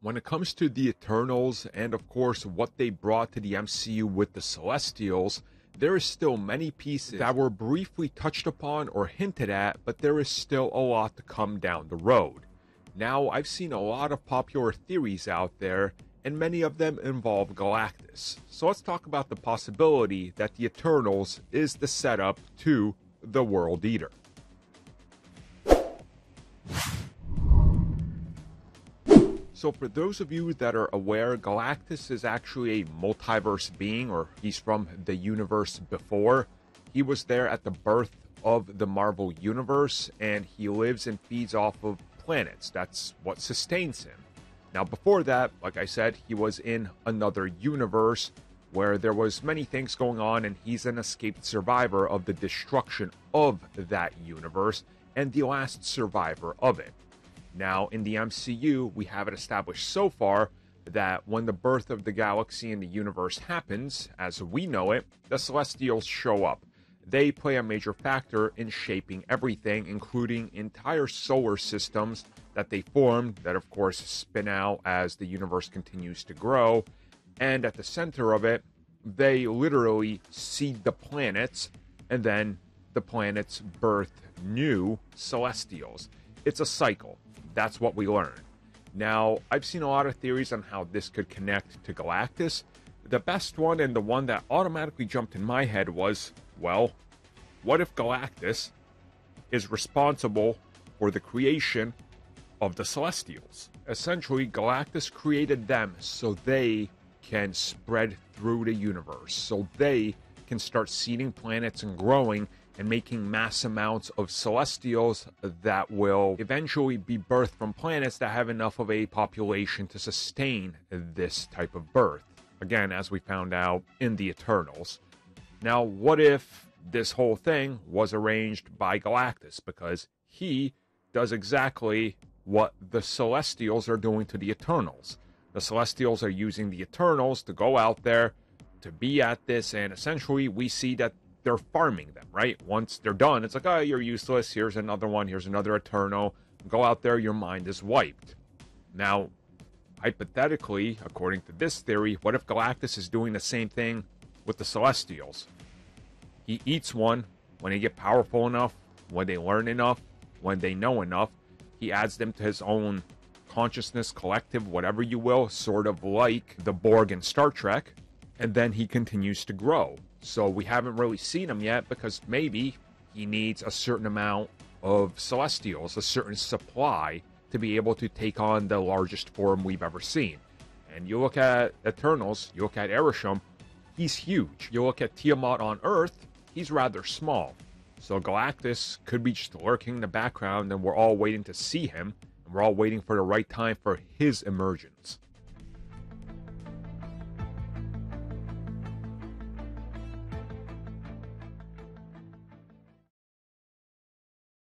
When it comes to the Eternals and of course what they brought to the MCU with the Celestials, there is still many pieces that were briefly touched upon or hinted at, but there is still a lot to come down the road. Now, I've seen a lot of popular theories out there, and many of them involve Galactus. So let's talk about the possibility that the Eternals is the setup to the World Eater. So for those of you that are aware, Galactus is actually a multiverse being, or he's from the universe before. He was there at the birth of the Marvel Universe, and he lives and feeds off of planets. That's what sustains him. Now before that, like I said, he was in another universe where there was many things going on, and he's an escaped survivor of the destruction of that universe and the last survivor of it. Now, in the MCU, we have it established so far that when the birth of the galaxy and the universe happens, as we know it, the Celestials show up. They play a major factor in shaping everything, including entire solar systems that they form, that of course spin out as the universe continues to grow. And at the center of it, they literally seed the planets, and then the planets birth new Celestials. It's a cycle. That's what we learn. Now, I've seen a lot of theories on how this could connect to Galactus. The best one, and the one that automatically jumped in my head, was, well, what if Galactus is responsible for the creation of the Celestials? Essentially, Galactus created them so they can spread through the universe, so they can start seeding planets and growing and making mass amounts of Celestials that will eventually be birthed from planets that have enough of a population to sustain this type of birth. Again, as we found out in the Eternals. Now, what if this whole thing was arranged by Galactus? Because he does exactly what the Celestials are doing to the Eternals. The Celestials are using the Eternals to go out there to be at this, and essentially we see that they're farming them, right? Once they're done, it's like, oh, you're useless. Here's another one. Here's another Eternal. Go out there, your mind is wiped. Now, hypothetically, according to this theory, what if Galactus is doing the same thing with the Celestials? He eats one when they get powerful enough, when they learn enough, when they know enough. He adds them to his own consciousness, collective, whatever you will, sort of like the Borg in Star Trek, and then he continues to grow. So we haven't really seen him yet because maybe he needs a certain amount of Celestials, a certain supply, to be able to take on the largest form we've ever seen. And you look at Eternals, you look at Erisham, he's huge. You look at Tiamat on Earth, he's rather small. So Galactus could be just lurking in the background, and we're all waiting to see him, and we're all waiting for the right time for his emergence.